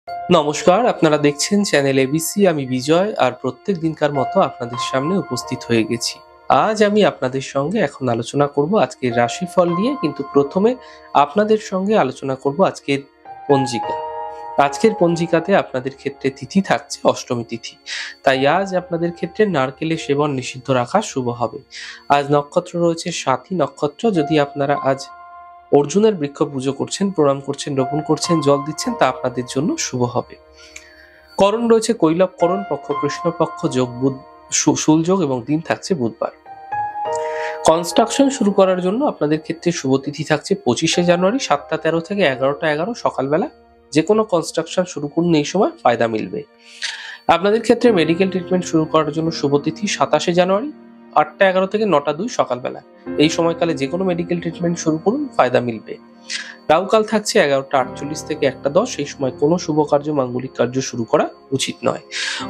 নমস্কার, আপনারা দেখছেন চ্যানেল এবিসি। আমি বিজয়, আর প্রত্যেক দিনকার মতো আপনাদের সামনে উপস্থিত হয়ে গেছি। আজ আমি আপনাদের সঙ্গে এখন আলোচনা করব আজকের রাশিফল নিয়ে, কিন্তু প্রথমে আপনাদের সঙ্গে আলোচনা করব আজকের পঞ্জিকা। আজকের পঞ্জিকাতে আপনাদের ক্ষেত্রে তিথি থাকছে অষ্টমী তিথি, তাই আজ আপনাদের ক্ষেত্রে নারকেলের সেবন নিষিদ্ধ রাখা শুভ হবে। আজ নক্ষত্র রয়েছে সাথী নক্ষত্র। যদি আপনারা আজ অর্জুনের বৃক্ষ পুজো করছেন, প্রণাম করছেন, রোপণ করছেন, জল দিচ্ছেন, তা আপনাদের জন্য শুভ হবে। করণ রয়েছে কৈলব করণ, পক্ষ কৃষ্ণপক্ষ, যোগ শুলযোগ এবং দিন থাকছে বুধবার। কনস্ট্রাকশন শুরু করার জন্য আপনাদের ক্ষেত্রে শুভ তিথি থাকছে 25শে জানুয়ারি 7টা 13 থেকে 11টা 11 সকালবেলা। যে কোনো কনস্ট্রাকশন শুরু করুন, এই সময় ফায়দা মিলবে। আপনাদের ক্ষেত্রে মেডিকেল ট্রিটমেন্ট শুরু করার জন্য শুভ তিথি 27শে জানুয়ারি 8টা 11 থেকে 9টা 2 সকালবেলা। এই সময়কালে যে কোনো মেডিকেল ট্রিটমেন্ট শুরু করুন, ফায়দা মিলবে। রাহুকাল থাকছে 11টা 48 থেকে 1টা 10। এই সময় কোনো শুভ কার্য, মাঙ্গলিক কার্য শুরু করা উচিত নয়।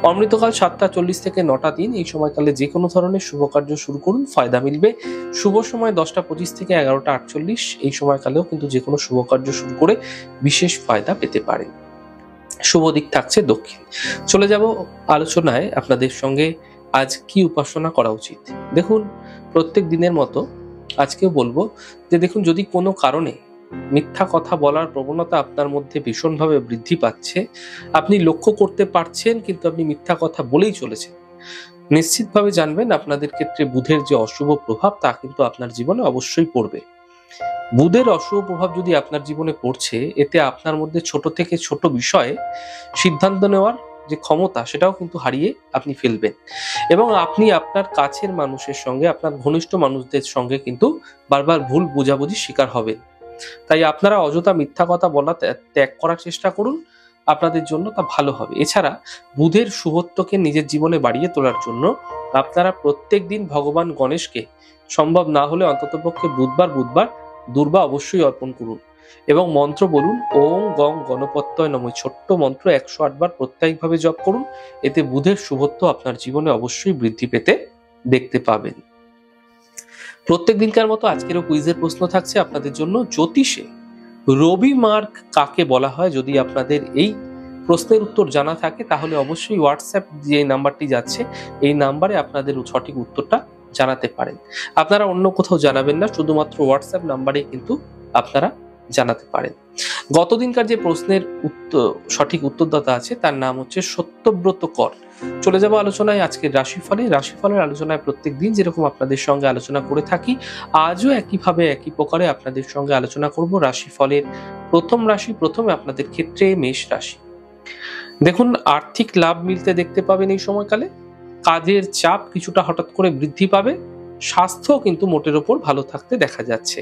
অমৃতকাল 7টা 40 থেকে 9টা 3। এই সময়কালে যে কোনো ধরনের শুভ কার্য শুরু করুন, ফায়দা মিলবে। শুভ সময় 10টা 25 থেকে 11টা 48। এই সময়কালেও কিন্তু যে কোনো শুভ কার্য শুরু করে বিশেষ ফায়দা পেতে পারেন। শুভ দিক থাকছে দক্ষিণ। চলে যাব আলোচনায় আপনাদের সঙ্গে আজ কি উপাসনা করা উচিত। দেখুন, প্রত্যেক দিনের মতো আজকেও বলবো যে দেখুন, যদি কোনো কারণে মিথ্যা কথা বলার প্রবণতা আপনার মধ্যে ভীষণভাবে বৃদ্ধি পাচ্ছে, আপনি লক্ষ্য করতে পারছেন কিন্তু আপনি মিথ্যা কথা বলেই চলেছেন, নিশ্চিতভাবে জানবেন আপনাদের ক্ষেত্রে বুধের যে অশুভ প্রভাব তা কিন্তু আপনার জীবনে অবশ্যই পড়বে। বুধের অশুভ প্রভাব যদি আপনার জীবনে পড়ছে, এতে আপনার মধ্যে ছোট থেকে ছোট বিষয়ে সিদ্ধান্ত নেওয়ার যে ক্ষমতা, সেটাও কিন্তু হারিয়ে আপনি ফেলবেন, এবং আপনি আপনার কাছের মানুষের সঙ্গে, আপনার ঘনিষ্ঠ মানুষদের সঙ্গে কিন্তু বারবার ভুল বোঝাবুঝির শিকার হবেন। তাই আপনারা অযথা মিথ্যা কথা বলা ত্যাগ করার চেষ্টা করুন, আপনাদের জন্য তা ভালো হবে। এছাড়া বুধের শুভত্বকে নিজের জীবনে বাড়িয়ে তোলার জন্য আপনারা প্রত্যেক দিন ভগবান গণেশকে, সম্ভব না হলে অন্ততপক্ষে বুধবার বুধবার দুর্বা অবশ্যই অর্পণ করুন এবং মন্ত্র বলুন, ওং গং গণপত্যয় নমঃ। ছোট্ট মন্ত্র 108 বার প্রত্যয়িকভাবে জপ করুন। এতে বুধের শুভত্ব আপনার জীবনে অবশ্যই বৃদ্ধি পেতে দেখতে পাবেন। প্রত্যেক দিনকার মতো আজকেরও কুইজের প্রশ্ন থাকছে আপনাদের জন্য। জ্যোতিষে রবি মার্ক কাকে বলা হয়? যদি আপনাদের এই প্রশ্নের উত্তর জানা থাকে তাহলে অবশ্যই হোয়াটসঅ্যাপ যে নাম্বারটি যাচ্ছে, এই নাম্বারে আপনাদের সঠিক উত্তরটা জানাতে পারেন। আপনারা অন্য কোথাও জানাবেন না, শুধুমাত্র হোয়াটসঅ্যাপ নাম্বারে কিন্তু আপনারা জানাতে পারেন। গতদিনকার যে প্রশ্নের সঠিক উত্তরদাতা আছে তার নাম হচ্ছে সত্যব্রত কর। চলে যাব আলোচনায় আজকের রাশিফলের আলোচনায় প্রত্যেক দিন যেরকম আপনাদের সঙ্গে আলোচনা করে থাকি, আজও একইভাবে একই প্রকারে আপনাদের সঙ্গে আলোচনা করব রাশিফলের প্রথম রাশি। প্রথমে আপনাদের ক্ষেত্রে মেষ রাশি। দেখুন, আর্থিক লাভ মিলতে দেখতে পাবেন এই সময়কালে। কাজের চাপ কিছুটা হঠাৎ করে বৃদ্ধি পাবে। স্বাস্থ্য কিন্তু মোটের ওপর ভালো থাকতে দেখা যাচ্ছে।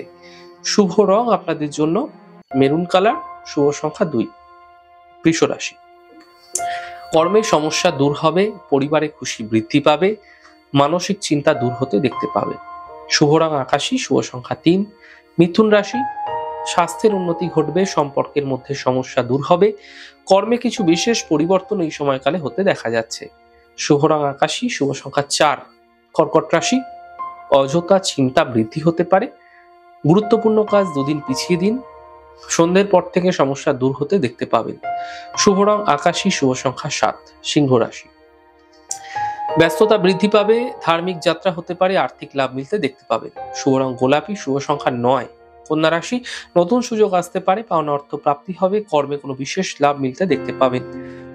শুভ রং আপনাদের জন্য মেরুন কালার। শুভ সংখ্যা 2। বৃষ রাশি। কর্মের সমস্যা দূর হবে, পরিবারে খুশি বৃদ্ধি পাবে, মানসিক চিন্তা দূর হতে দেখতে পাবে। শুভ রং আকাশী। শুভ সংখ্যা 3। মিথুন রাশি। স্বাস্থ্যের উন্নতি ঘটবে, সম্পর্কের মধ্যে সমস্যা দূর হবে, কর্মে কিছু বিশেষ পরিবর্তন এই সময়কালে হতে দেখা যাচ্ছে। শুভ রং আকাশী। শুভ সংখ্যা 4। কর্কট রাশি। অযথা চিন্তা বৃদ্ধি হতে পারে, গুরুত্বপূর্ণ কাজ দুদিন পিছিয়ে দিন, সন্ধ্যের পর থেকে সমস্যা দূর হতে দেখতে পাবেন। শুভ রং আকাশী। শুভ সংখ্যা 7। সিংহ রাশি। ব্যস্ততা বৃদ্ধি পাবে, ধার্মিক যাত্রা হতে পারে, আর্থিক লাভ মিলতে দেখতে পাবেন। শুভ রং গোলাপি। শুভ সংখ্যা 9। কন্যা রাশি। নতুন সুযোগ আসতে পারে, পাওনা অর্থ প্রাপ্তি হবে, কর্মে কোনো বিশেষ লাভ মিলতে দেখতে পাবেন।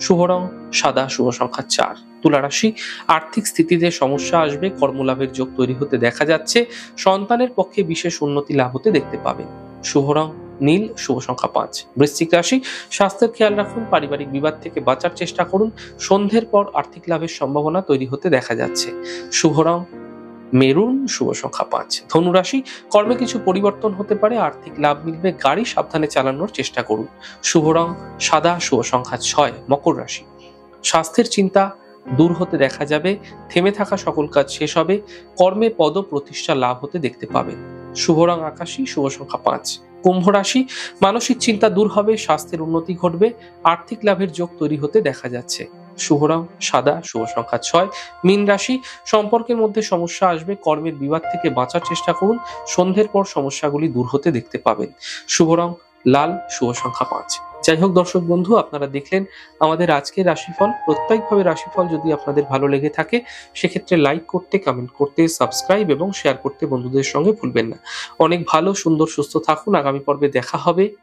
শুভ রং সাদা। শুভ সংখ্যা 4। তুলা রাশি। আর্থিক স্থিতিতে সমস্যা আসবে, কর্মলাভের যোগ তৈরি হতে দেখা যাচ্ছে, সন্তানের পক্ষে বিশেষ উন্নতি লাভ হতে দেখতে পাবেন। শুভ রং নীল। শুভ সংখ্যা 5। বৃশ্চিক রাশি। স্বাস্থ্যের খেয়াল রাখুন, পারিবারিক বিবাদ থেকে বাঁচার চেষ্টা করুন, সন্ধ্যের পর আর্থিক লাভের সম্ভাবনা তৈরি হতে দেখা যাচ্ছে। শুভ রং মেরুন। শুভ সংখ্যা 5। ধনু রাশি। কর্মে কিছু পরিবর্তন হতে পারে, আর্থিক লাভ মিলবে, গাড়ি সাবধানে চালানোর চেষ্টা করুন। শুভ রং সাদা। শুভ সংখ্যা 6। মকর রাশি। স্বাস্থ্যের চিন্তা দূর হতে দেখা যাবে, থেমে থাকা সকল কাজ শেষ হবে, কর্মে পদ প্রতিষ্ঠা লাভ হতে দেখতে পাবেন। শুভ রং আকাশী। শুভ সংখ্যা 5। কুম্ভ রাশি। মানসিক চিন্তা দূর হবে, স্বাস্থ্যের উন্নতি ঘটবে, আর্থিক লাভের যোগ তৈরি হতে দেখা যাচ্ছে। শুভ রং সাদা। শুভ সংখ্যা 6। মীন রাশি। সম্পর্কের মধ্যে সমস্যা আসবে, কর্মের বিবাদ থেকে বাঁচার চেষ্টা করুন, সন্ধ্যের পর সমস্যাগুলি দূর হতে দেখতে পাবেন। শুভ রং লাল, শুভ সংখ্যা 5। যাই হোক দর্শক বন্ধু, আপনারা দেখলেন আমাদের আজকের রাশিফল। প্রত্যেকভাবে রাশিফল যদি আপনাদের ভালো লেগে থাকে সেক্ষেত্রে লাইক করতে, কমেন্ট করতে, সাবস্ক্রাইব এবং শেয়ার করতে বন্ধুদের সঙ্গে ভুলবেন না। অনেক ভালো, সুন্দর, সুস্থ থাকুন। আগামী পর্বে দেখা হবে।